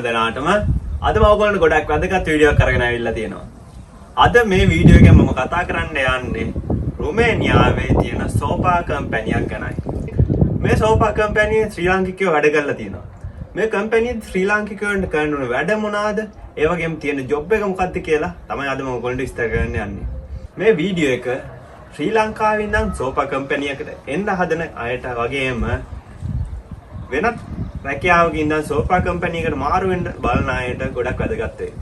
දෙනාටම අද මම ඔයගොල්ලන්ට ගොඩක් වැදගත් වීඩියෝ එකක් අරගෙන ආවිල්ලා තියෙනවා. අද මේ වීඩියෝ එකෙන් මම කතා කරන්න යන්නේ රුමේනියාවේ තියෙන සෝෆා කම්පැනියක් ගැනයි. මේ සෝෆා කම්පැනියේ ශ්‍රී ලාංකිකයෝ වැඩ කරලා තියෙනවා. මේ කම්පැනියේ ශ්‍රී ලාංකිකයන්ට කරන වැඩ මොනවාද? ඒ වගේම තියෙන ජොබ් එක මොකක්ද කියලා තමයි අද මම ඔයගොල්ලන්ට විස්තර කරන්න යන්නේ. මේ වීඩියෝ එක ශ්‍රී ලංකාවේ ඉඳන් සෝෆා කම්පැනියකට එන්න හදන අයට වගේම වෙනත් රැකියාවකින් ඉඳන් සෝෆා කම්පැනියකට මාරු වෙන්න බලන අයට ගොඩක් වැදගත් වෙයි.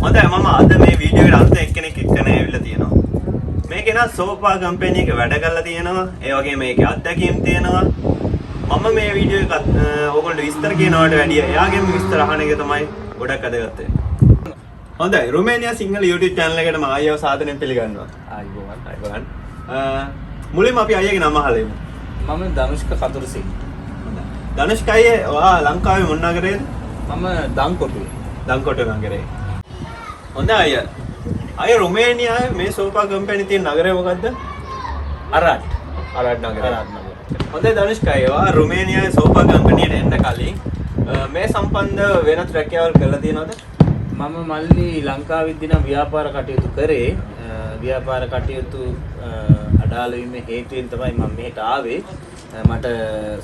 හොඳයි මම අද මේ වීඩියෝ එකට අලුත් එක්කෙනෙක් එක්කන ඇවිල්ලා තියෙනවා. මේකේ නම් සෝෆා කම්පැනි එක වැඩ කරලා තියෙනවා. ඒ වගේම මේකේ අත්දැකීම් තියෙනවා. මම මේ වීඩියෝ එක ඕගොල්ලන්ට විස්තර කියනවට වැඩිය එයාගෙන් විස්තර අහන එක තමයි ගොඩක් වැදගත් වෙන්නේ. හොඳයි රුමේනියා සිංහල YouTube channel එකට මම ආයෙත් සාදරයෙන් පිළිගන්නවා. ආයිබෝවන්. මුලින්ම අපි අයියාගේ නම අහලා ඉමු. මම ධනුෂ්ක කතුරුසිංහ. ධනුෂ්ක අයියේ ඔයා ලංකාවේ මොන නගරයේද? මම දංකොටුවේ. දංකොටුවේ නගරේ. හොඳයි අයියා. අයියා රුමේනියාවේ මේ සෝෆා කම්පැනි තියෙන නගරය මොකද්ද? අරාඩ්. අරාඩ් නගරය. හොඳයි ධනුෂ්ක අයියා රුමේනියාවේ සෝෆා කම්පැනියට එන්න කලින් මේ සම්බන්ධ වෙනත් රැකියාවල් කරලා තියෙනවද? මම මල්ලි ලංකාවේ ඉඳන් ව්‍යාපාර කටයුතු කරේ. ව්‍යාපාර කටයුතු අඩාල වීමේ හේතුවෙන් තමයි මම මෙහෙට ආවේ. මට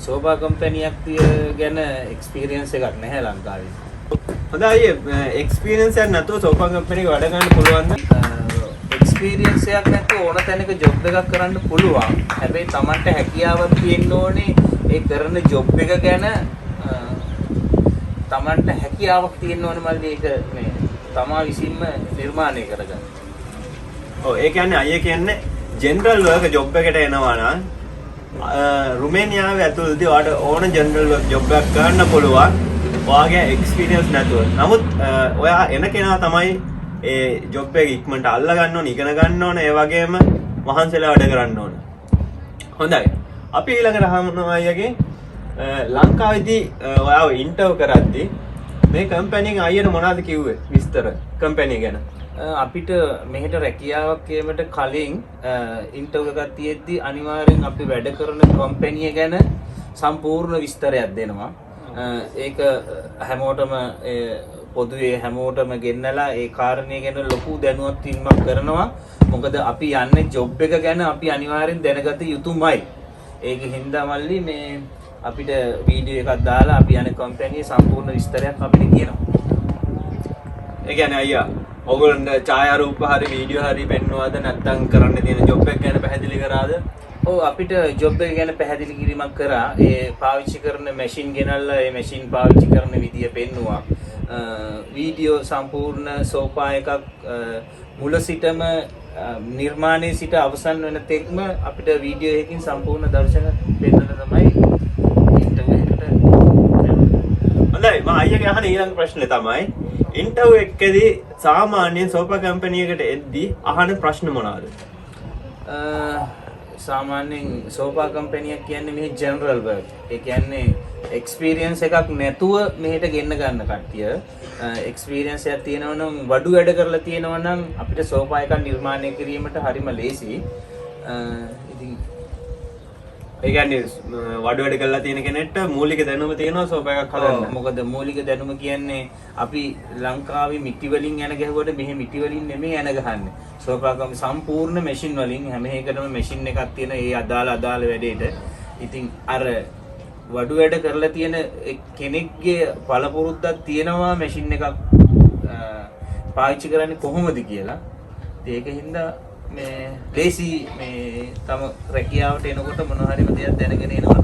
සෝෆා කම්පැනියක් ගැන එක්ස්පීරියන්ස් එකක් නැහැ ලංකාවේ. හොඳයි අයියේ එක්ස්පීරියන්ස් එකක් නැතුව සෝෆා කම්පැනි එක වැඩ ගන්න පුළුවන්ද? එක්ස්පීරියන්ස් එකක් නැතුව ඕන තැනක ජොබ් එකක් කරන්න පුළුවන්. හැබැයි Tamanට හැකියාවක් තියෙන්න ඕනේ ඒ කරන ජොබ් එක ගැන Tamanට හැකියාවක් තියෙන්න ඕනේ මල්ලි ඒක මේ තමා විසින්ම නිර්මාණය කරගන්න. ඔව් ඒ කියන්නේ අයියා කියන්නේ ජෙනරල් වර්ක් ජොබ් එකට එනවා නම් රුමේනියාවේ ඇතුළතදී ඔයාලට ඕන ජෙනරල් වර්ක් ජොබ් එකක් කරන්න පුළුවන්. ඔයාගේ එක්ස්පීරියන්ස් නැතුව. නමුත් ඔයා එන කෙනා තමයි ඒ ජොබ් එක ඉක්මනට අල්ල ගන්න ඕනේ, ඉගෙන ගන්න ඕනේ, ඒ වගේම මහන්සිලා වැඩ කරන්න ඕනේ. හොඳයි. අපි ඊළඟට අහනවා අයියාගේ ලංකාවේදී ඔයාව ඉන්ටර්වයුව කරද්දී මේ කම්පැනිෙන් අයියට මොනවද කිව්වේ විස්තර කම්පැනි ගැන? අපිට මෙහෙට රැකියාවක් කියමට කලින් ඉන්ටර්වයුව එකක් තියෙද්දි අනිවාර්යෙන් අපි වැඩ කරන කම්පැනිය ගැන සම්පූර්ණ විස්තරයක් දෙනවා. ඒක හැමෝටම පොදුවේ හැමෝටම ගෙන්නලා ඒ කාරණේ ගැන ලොකු දැනුවත් වීමක් කරනවා. මොකද අපි යන්නේ ජොබ් එක ගැන අපි අනිවාර්යෙන් දැනගත යුතුමයි. ඒක හින්දා මල්ලි මේ අපිට වීඩියෝ එකක් දාලා අපි යන කම්පැනියේ සම්පූර්ණ විස්තරයක් අපිට කියනවා. ඒ කියන්නේ අයියා ඔයගොල්ලන්ට ඡායාරූප හරි වීඩියෝ හරි පෙන්වනවද නැත්නම් කරන්න තියෙන ජොබ් එක ගැන පැහැදිලි කරාද? ඔව් අපිට ජොබ් එක ගැන පැහැදිලි කිරීමක් කරා. ඒ පාවිච්චි කරන මැෂින් ගෙනල්ලා ඒ මැෂින් පාවිච්චි කරන විදිය පෙන්නුවා. වීඩියෝ සම්පූර්ණ සෝෆා එකක් මුල සිටම නිර්මාණයේ සිට අවසන් වෙන තෙක්ම අපිට වීඩියෝ එකකින් සම්පූර්ණ දර්ශන පෙන්වන්න තමයි ඉන්ටර්විව් එකට. හොඳයි මම අයියාගේ අහන ඊළඟ ප්‍රශ්නේ තමයි ඉන්ටර්විව් එකේදී සාමාන්‍යයෙන් සෝෆා කම්පැනි එකට එද්දී අහන ප්‍රශ්න මොනවාද? සාමාන්‍යයෙන් සෝෆා කම්පැනියක් කියන්නේ මෙහි ජෙනරල් වර්ක්. ඒ කියන්නේ එක්ස්පීරියන්ස් එකක් නැතුව මෙහෙට ගෙන්න ගන්න කට්ටිය. එක්ස්පීරියන්ස් එකක් තියෙනවා නම් වඩු වැඩ කරලා තියෙනවා නම් අපිට සෝෆා එකක් නිර්මාණය කිරීමට හරිම ලේසි. ඉතින් ඒ කියන්නේ වඩු වැඩ කරලා තියෙන කෙනෙක්ට මූලික දැනුම තියෙනවා සෝෆා එකක් හදන්න. මොකද මූලික දැනුම කියන්නේ අපි ලංකාවේ මිටි වලින් යන ගැහුවට මෙහෙ මිටි වලින් නෙමෙයි යන ගහන්නේ. සෝෆා කම් සම්පූර්ණ මැෂින් වලින් හැම එකටම මැෂින් එකක් තියෙන ඒ අදාළ වැඩේට. ඉතින් අර වඩු වැඩ කරලා තියෙන කෙනෙක්ගේ පළපුරුද්දක් තියෙනවා මැෂින් එකක් පාවිච්චි කරන්නේ කොහොමද කියලා. ඒක හින්දා මේ ලේසි මේ තම රැකියාවට එනකොට මොන හරිම දෙයක් දැනගෙන එනවා.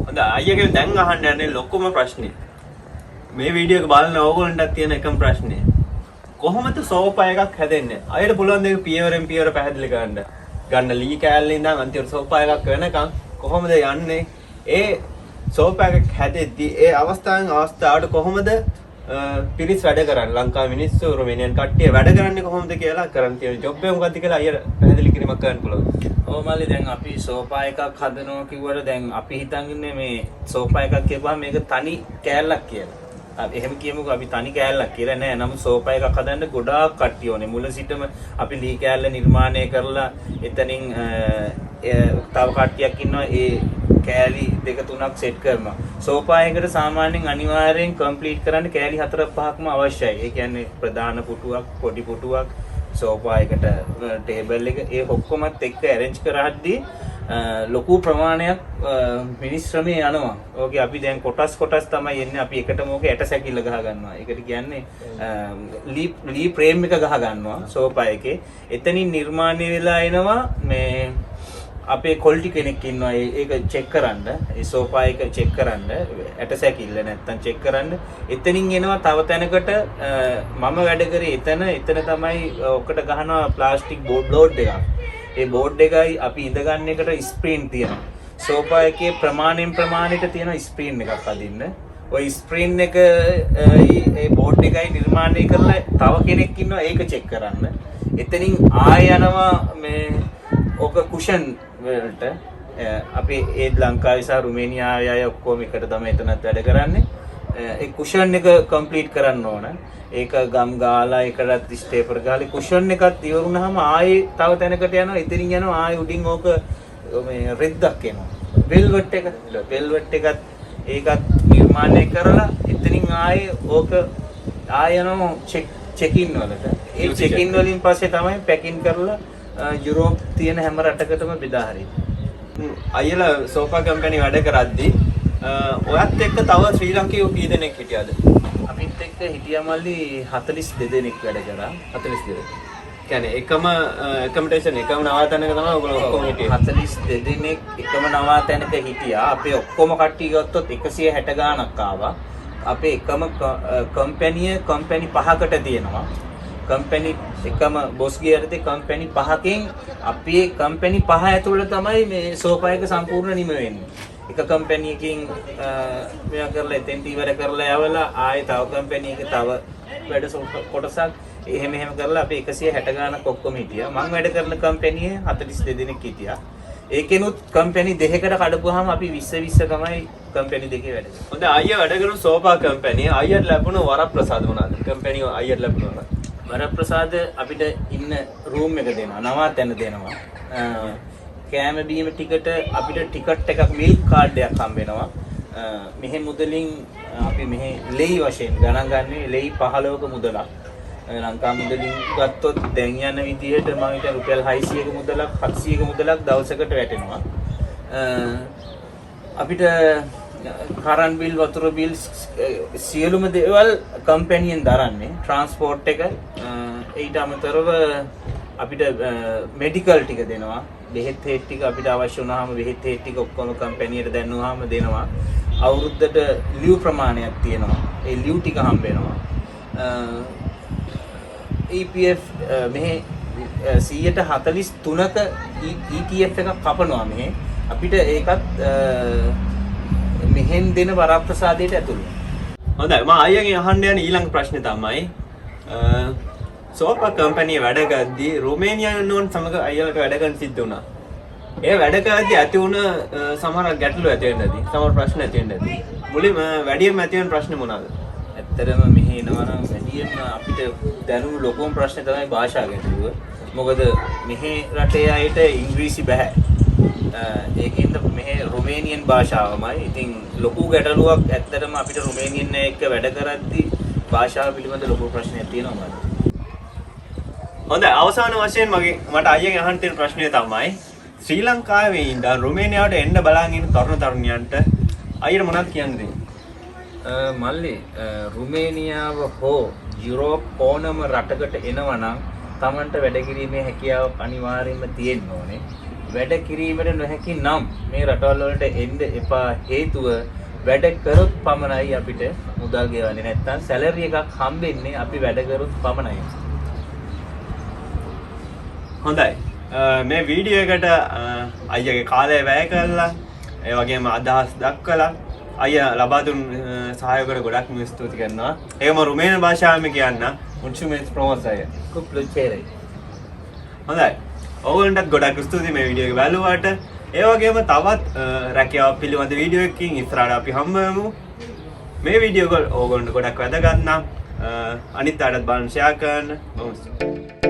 හොඳයි අයියාගේ දැන් අහන්න යන්නේ ලොකුම ප්‍රශ්නේ. මේ වීඩියෝ එක බලන ඕගොල්ලන්ටත් තියෙන එකම ප්‍රශ්නේ. කොහොමද සෝෆා එකක් හැදෙන්නේ? අයියට පුළුවන් දෙක පියවරෙන් පියවර පැහැදිලි කරන්න. ගන්න ලී කෑල්ලේ ඉඳන් අන්තිමට සෝෆා එකක් වෙනකන් කොහොමද යන්නේ? ඒ සෝෆා එකක් හැදෙද්දී ඒ අවස්ථාවට කොහොමද පිරිස් වැඩ කරන්නේ? ලංකාවේ මිනිස්සු රුමේනියන් කට්ටිය වැඩ කරන්නේ කොහොමද කියලා කරන් තියෙන ජොබ් එක මොකක්ද කියලා අයියට පැහැදිලි කිරීමක් කරන්න පුළුවන්. ඔව් මල්ලි දැන් අපි සෝෆා එකක් හදනවා කිව්වට දැන් අපි හිතන්නේ මේ සෝෆා එකක් කියපුවාම මේක තනි කෑල්ලක් කියලා. එහෙම කියමුකෝ අපි තනි කෑල්ලක් කියලා නෑ. නමුත් සෝපා එකක් හදන්න ගොඩාක් කට්ටිය ඕනේ. මුල සිටම අපි ලී කෑල්ල නිර්මාණය කරලා එතනින් තව කට්ටියක් ඉන්නවා ඒ කෑලි දෙක තුනක් සෙට් කරනවා. සෝපා එකකට සාමාන්‍යයෙන් අනිවාර්යෙන් කම්ප්ලීට් කරන්න කෑලි 4-5ක්ම අවශ්‍යයි. ඒ කියන්නේ ප්‍රධාන පුටුවක්, පොඩි පුටුවක්, සෝපා එකට ටේබල් එක ඒ ඔක්කොමත් එක්ක ඇරේන්ජ් කරද්දී ලොකු ප්‍රමාණයක් මිනිස් ශ්‍රමය යනවා. ඕකේ අපි දැන් කොටස් තමයි එන්නේ. අපි එකටම ඕක ඇට සැකිල්ල ගහ ගන්නවා. ඒකට කියන්නේ ලී ෆ්‍රේම් එක ගහ ගන්නවා සෝපා එකේ. එතනින් නිර්මාණය වෙලා එනවා මේ අපේ ක්වොලිටි කෙනෙක් ඉන්නවා ඒක චෙක් කරන්න. ඒ සෝපා එක චෙක් කරන්න ඇට සැකිල්ල නැත්තම් චෙක් කරන්න. එතනින් එනවා තව තැනකට මම වැඩ කරේ එතන තමයි ඔකට ගහනවා ප්ලාස්ටික් බෝඩ් එකක්. ඒ බෝඩ් එකයි අපි ඉඳ ගන්න එකට ස්ක්‍රීන් තියෙනවා. සෝපා එකේ ප්‍රමාණයට තියෙන ස්ක්‍රීන් එකක් අදින්න. ওই ස්ක්‍රීන් එක ඒ බෝඩ් එකයි නිර්මාණය කරලා තව කෙනෙක් ඉන්නවා ඒක චෙක් කරන්න. එතනින් ආය යනවා මේ ඔක කුෂන් වලට අපි ඒ ලංකාවේ සහ රුමේනියාවේ අය ඔක්කොම එකට තමයි එතනත් වැඩ කරන්නේ. ඒ කුෂන් එක කම්ප්ලීට් කරන්න ඕන. ඒක ගම් ගාලා ඒකට ස්ටේපර් ගාලා කුෂන් එකත් ඉවරුනහම ආයේ තව තැනකට යනවා. එතනින් යනවා ආයේ උඩින් ඕක මේ රෙද්දක් එනවා. වෙල්වෙට් එකත් ඒකත් නිර්මාණය කරලා එතනින් ආයේ ඕක ආයනෝ චෙකින් වලට. ඒ චෙකින් වලින් පස්සේ තමයි පැකින් කරලා යුරෝප් තියෙන හැම රටකටම බෙදා හරින්නේ. අයියලා සෝෆා කම්පැනි වැඩ කරද්දී ඔයත් එක්ක තව ශ්‍රී ලංකේයෝ කී දෙනෙක් හිටියද? අපිත් එක්ක හිටියා මල්ලි 42 දෙනෙක් වැඩ කරා. 42 දෙනෙක්. කියන්නේ එකම ඇකොමඩේෂන් එකම නවාතැනක තමයි ඔයගොල්ලෝ ඔක්කොම හිටියේ. 42 දෙනෙක් එකම නවාතැනක හිටියා. අපේ ඔක්කොම කට්ටිය ගත්තොත් 160 ගාණක් ආවා. අපේ එකම කම්පැනි 5කට තියෙනවා. කම්පැනි එකම බොස් ගියරදී කම්පැනි 5කින් අපේ කම්පැනි 5 ඇතුළත තමයි මේ සෝෆා එක සම්පූර්ණ නිම වෙන්නේ. එක කම්පැනි එකකින් මෙයා කරලා එතෙන්ට ඉවර කරලා යවලා ආයේ තව කම්පැනි එක තව වැඩ කොටසක් එහෙම කරලා අපි 160 ගාණක් ඔක්කොම හිටියා. මම වැඩ කරන කම්පැනියේ 42 දෙනෙක් හිටියා. ඒකෙනුත් කම්පැනි දෙකකට කඩපුවාම අපි 20 තමයි කම්පැනි දෙකේ වැඩ කරන්නේ. හොඳයි අයියා වැඩ කරන සෝෆා කම්පැනි අයියට ලැබුණ වරප්‍රසාද මොනවාද? කම්පැනි අයියට ලැබුණා. වරප්‍රසාද අපිට ඉන්න රූම් එක දෙනවා. නවාතැන දෙනවා. කෑම බීම ටිකට අපිට ටිකට් එකක් මිල්ක් කාඩ් එකක් හම්බ වෙනවා. මෙහෙ මුදලින් අපි මෙහෙ ලෙයි වශයෙන් ගණන් ගන්නේ ලෙයි 15ක මුදලක්. ලංකා මුදලින් ගත්තොත් දැන් යන විදිහට මම හිතන රුපියල් 600ක මුදලක් 700ක මුදලක් දවසකට වැටෙනවා. අපිට කරන්ට් බිල් වතුර බිල් සියලුම දේවල් කම්පැනියෙන් දරන්නේ. ට්‍රාන්ස්පෝර්ට් එක ඊට අමතරව අපිට මෙඩිකල් ටික දෙනවා. බෙහෙත් හේත් ටික අපිට අවශ්‍ය වුණාම බෙහෙත් හේත් ටික ඔක්කොම කම්පැනියට දැන්නුවාම දෙනවා. අවුරුද්දට ලිව් ප්‍රමාණයක් තියෙනවා. ඒ ලිව් ටික හම්බ වෙනවා. EPF මෙහි 143ක ETF එකක් කපනවා මෙහි. අපිට ඒකත් මෙහෙන් දෙන වරප්‍රසාදයට ඇතුළු. හොඳයි මම අයියගෙන් අහන්න යන ඊළඟ ප්‍රශ්නේ තමයි සෝෆා කම්පැනි වැඩ කරද්දී රුමේනියානුවන් සමග අයියලට වැඩ කරන්න සිද්ධ වුණා. ඒ වැඩ කරද්දී ඇති වුණ සමහර ගැටලු ඇති වෙන්න ඇති. සමහර ප්‍රශ්න ඇති වෙන්න ඇති. මුලින්ම වැඩියෙන්ම ඇති වෙන ප්‍රශ්නේ මොනවාද? ඇත්තටම මෙහි එනවා නම් වැඩියෙන්ම අපිට දැනුණු ලොකුම ප්‍රශ්නේ තමයි භාෂා ගැටලුව. මොකද මෙහි රටේ අයට ඉංග්‍රීසි බෑ. ඒකින්ද මෙහි රුමේනියන් භාෂාවමයි. ඉතින් ලොකු ගැටලුවක් ඇත්තටම අපිට රුමේනියන් එක්ක වැඩ කරද්දී භාෂාව පිළිබඳ ලොකු ප්‍රශ්නයක් තියෙනවා මට. හොඳයි අවසාන වශයෙන් මට අයියෙන් අහන්න තියෙන ප්‍රශ්නය තමයි ශ්‍රී ලංකාවේ ඉඳන් රුමේනියාවට එන්න බලාගෙන ඉන්න තරුණයන්ට අයියට මොනවද කියන්නේ? මල්ලි රුමේනියාව හෝ යුරෝප් ඕනම රටකට එනවා නම් Tamanට වැඩ කිරීමේ හැකියාවක් අනිවාර්යයෙන්ම තියෙන්න ඕනේ. වැඩ කිරීමට නොහැකි නම් මේ රටවල් වලට එන්න එපා. හේතුව වැඩ කරොත් පමණයි අපිට මුදල් ගෙවන්නේ. නැත්තම් සැලරි එකක් හම්බෙන්නේ අපි වැඩ කරොත් පමණයි. හොඳයි මේ වීඩියෝ එකට අයියගේ කාලය වැය කරලා ඒ වගේම අදහස් දක්වලා අයියා ලබා දුන් සහයෝගයට ගොඩක්ම ස්තුති කරනවා. ඒකම රුමේන භාෂාවෙන් කියන්න මුන්චුමෙස් ප්‍රොමෝසය කුප්ලුචේරයි. හොඳයි. ඔයගොල්ලන්ටත් ගොඩක් ස්තුතියි මේ වීඩියෝ එක බලුවාට. ඒ වගේම තවත් රැකියාව පිළිබඳ වීඩියෝ එකකින් ඉස්සරහට අපි හම්බ වෙමු. මේ වීඩියෝ එක ඕගොල්ලන්ට ගොඩක් වැදගත් නම් අනිත් අයටත් බලන්න ෂෙයා කරන්න. බොහොම ස්තුතියි.